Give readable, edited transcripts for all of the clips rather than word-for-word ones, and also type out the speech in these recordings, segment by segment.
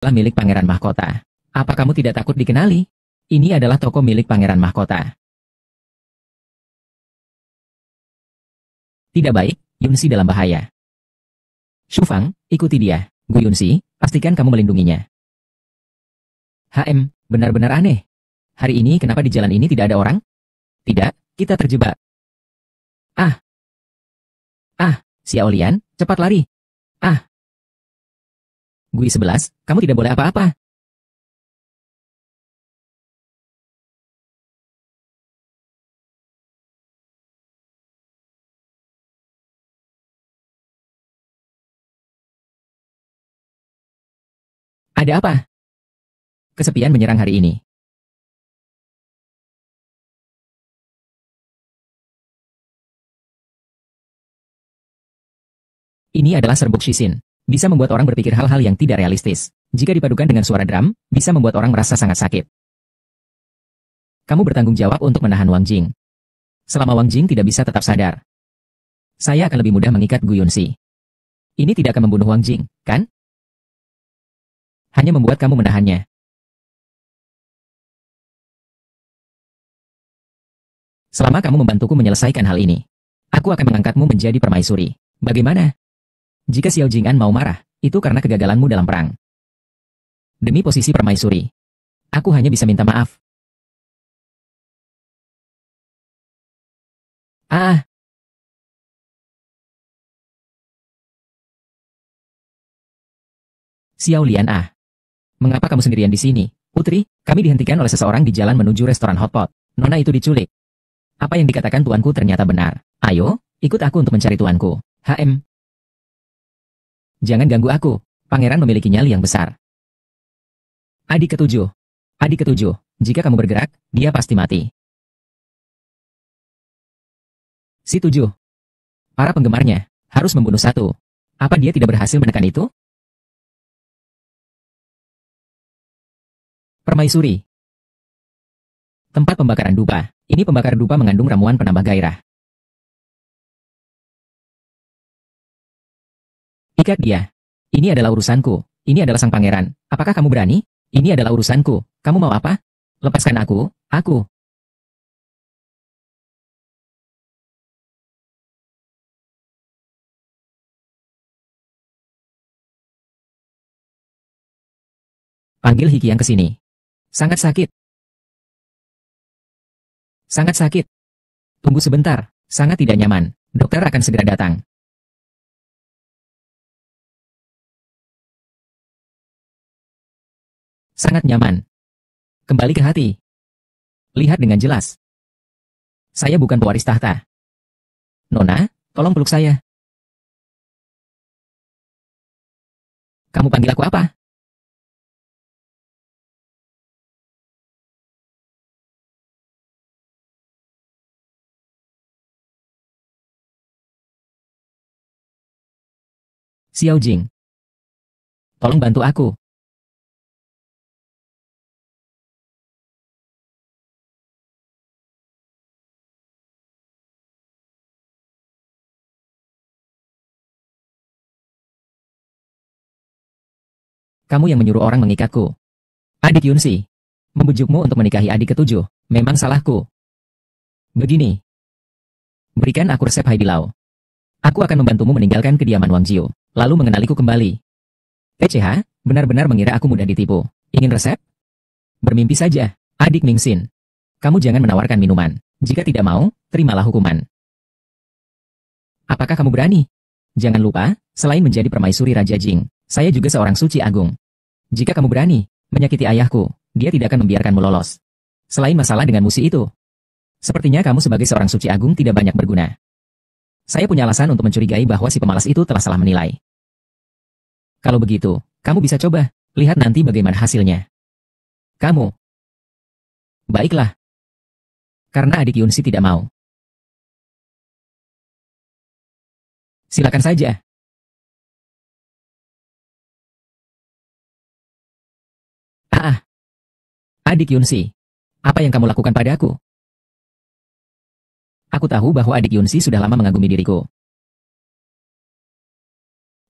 adalah milik Pangeran Mahkota. Apa kamu tidak takut dikenali? Ini adalah toko milik Pangeran Mahkota. Tidak baik, Yunsi dalam bahaya. Shufang, ikuti dia. Gu Yunsi, pastikan kamu melindunginya. Benar-benar aneh. Hari ini kenapa di jalan ini tidak ada orang? Tidak, kita terjebak. Xiao Lian, cepat lari. Gui 11, kamu tidak boleh apa-apa. Ada apa? Kesepian menyerang hari ini. Ini adalah serbuk Shisin. Bisa membuat orang berpikir hal-hal yang tidak realistis. Jika dipadukan dengan suara drum, bisa membuat orang merasa sangat sakit. Kamu bertanggung jawab untuk menahan Wang Jing. Selama Wang Jing tidak bisa tetap sadar, saya akan lebih mudah mengikat Gu Yunsi. Ini tidak akan membunuh Wang Jing, kan? Hanya membuat kamu menahannya. Selama kamu membantuku menyelesaikan hal ini, aku akan mengangkatmu menjadi permaisuri. Bagaimana? Jika Xiao Jing'an mau marah, itu karena kegagalanmu dalam perang. Demi posisi permaisuri, aku hanya bisa minta maaf. Xiao Lian. Mengapa kamu sendirian di sini? Putri, kami dihentikan oleh seseorang di jalan menuju restoran hotpot. Nona itu diculik. Apa yang dikatakan tuanku ternyata benar. Ayo, ikut aku untuk mencari tuanku. Jangan ganggu aku. Pangeran memiliki nyali yang besar. Adik ketujuh, jika kamu bergerak, dia pasti mati. Si 7. Para penggemarnya harus membunuh satu. Apa dia tidak berhasil menekan itu? Permaisuri. Tempat pembakaran dupa. Ini pembakar dupa mengandung ramuan penambah gairah. Ikat dia. Ini adalah urusanku. Ini adalah sang pangeran. Apakah kamu berani? Ini adalah urusanku. Kamu mau apa? Lepaskan aku. Panggil Hikiang ke sini. Sangat sakit. Tunggu sebentar. Sangat tidak nyaman. Dokter akan segera datang. Sangat nyaman. Kembali ke hati. Lihat dengan jelas. Saya bukan pewaris tahta. Nona, tolong peluk saya. Kamu panggil aku apa? Xiao Jing. Tolong bantu aku. Kamu yang menyuruh orang mengikatku. Adik Yunsi. Membujukmu untuk menikahi adik ketujuh. Memang salahku. Begini. Berikan aku resep Haidilau. Aku akan membantumu meninggalkan kediaman Wang Jiu, lalu mengenaliku kembali. TCH, benar-benar mengira aku mudah ditipu. Ingin resep? Bermimpi saja, adik Mingxin. Kamu jangan menawarkan minuman. Jika tidak mau, terimalah hukuman. Apakah kamu berani? Jangan lupa, selain menjadi permaisuri Raja Jing, saya juga seorang suci agung. Jika kamu berani menyakiti ayahku, dia tidak akan membiarkanmu lolos. Selain masalah dengan musi itu, sepertinya kamu sebagai seorang suci agung tidak banyak berguna. Saya punya alasan untuk mencurigai bahwa si pemalas itu telah salah menilai. Kalau begitu, kamu bisa coba. Lihat nanti bagaimana hasilnya. Kamu. Baiklah. Karena adik Yunsi tidak mau. Silakan saja. Adik Yunsi. Apa yang kamu lakukan padaku? Aku tahu bahwa adik Yunsi sudah lama mengagumi diriku.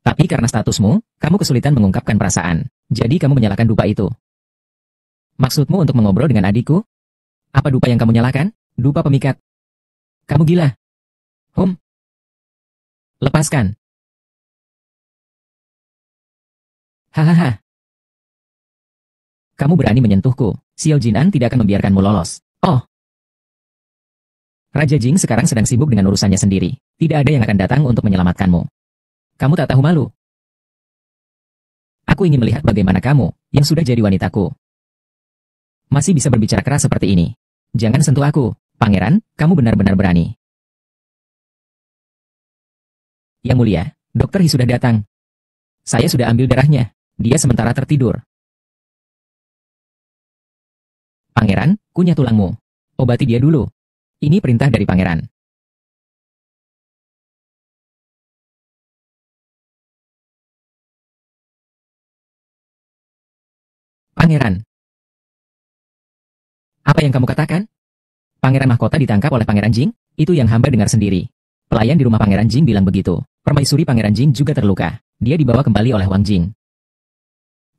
Tapi karena statusmu, kamu kesulitan mengungkapkan perasaan. Jadi kamu menyalakan dupa itu. Maksudmu untuk mengobrol dengan adikku? Apa dupa yang kamu nyalakan? Dupa pemikat. Kamu gila. Lepaskan. Hahaha. Kamu berani menyentuhku. Xiao Jinan tidak akan membiarkanmu lolos. Oh. Raja Jing sekarang sedang sibuk dengan urusannya sendiri. Tidak ada yang akan datang untuk menyelamatkanmu. Kamu tak tahu malu. Aku ingin melihat bagaimana kamu, yang sudah jadi wanitaku, masih bisa berbicara keras seperti ini. Jangan sentuh aku, pangeran, kamu benar-benar berani. Yang mulia, Dr. He sudah datang. Saya sudah ambil darahnya. Dia sementara tertidur. Pangeran, kunyah tulangmu. Obati dia dulu. Ini perintah dari pangeran. Pangeran. Apa yang kamu katakan? Pangeran mahkota ditangkap oleh Pangeran Jing? Itu yang hamba dengar sendiri. Pelayan di rumah Pangeran Jing bilang begitu. Permaisuri Pangeran Jing juga terluka. Dia dibawa kembali oleh Wang Jing.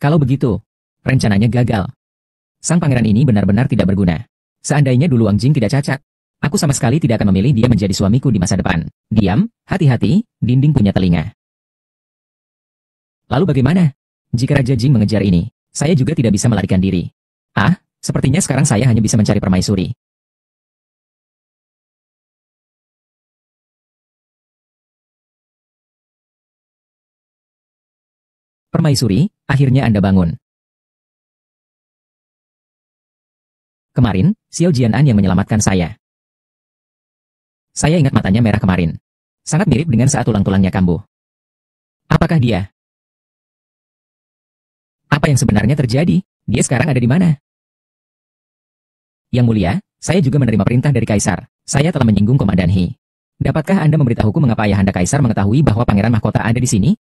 Kalau begitu, rencananya gagal. Sang pangeran ini benar-benar tidak berguna. Seandainya dulu Wang Jing tidak cacat, aku sama sekali tidak akan memilih dia menjadi suamiku di masa depan. Diam, hati-hati, dinding punya telinga. Lalu bagaimana? Jika Raja Jing mengejar ini, saya juga tidak bisa melarikan diri. Ah, sepertinya sekarang saya hanya bisa mencari permaisuri. Permaisuri, akhirnya Anda bangun. Kemarin, Xiao Jianan yang menyelamatkan saya. Saya ingat matanya merah kemarin. Sangat mirip dengan saat tulang-tulangnya kambuh. Apakah dia? Apa yang sebenarnya terjadi? Dia sekarang ada di mana? Yang mulia, saya juga menerima perintah dari Kaisar. Saya telah menyinggung Komandan He. Dapatkah Anda memberitahuku mengapa ayahanda Kaisar mengetahui bahwa Pangeran Mahkota ada di sini?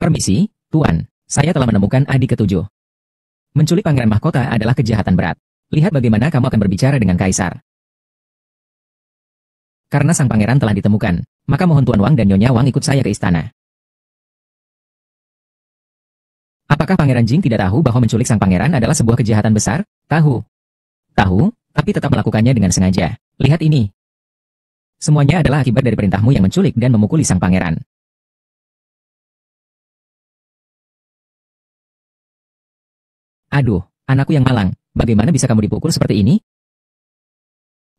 Permisi, Tuan. Saya telah menemukan adik ketujuh. Menculik Pangeran Mahkota adalah kejahatan berat. Lihat bagaimana kamu akan berbicara dengan Kaisar. Karena sang pangeran telah ditemukan, maka mohon Tuan Wang dan Nyonya Wang ikut saya ke istana. Apakah Pangeran Jing tidak tahu bahwa menculik sang pangeran adalah sebuah kejahatan besar? Tahu. Tahu, tapi tetap melakukannya dengan sengaja. Lihat ini. Semuanya adalah akibat dari perintahmu yang menculik dan memukuli sang pangeran. Aduh, anakku yang malang, bagaimana bisa kamu dipukul seperti ini?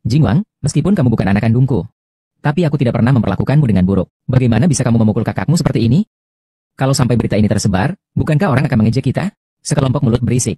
Jingwang, meskipun kamu bukan anak kandungku, tapi aku tidak pernah memperlakukanmu dengan buruk. Bagaimana bisa kamu memukul kakakmu seperti ini? Kalau sampai berita ini tersebar, bukankah orang akan mengejek kita? Sekelompok mulut berisik.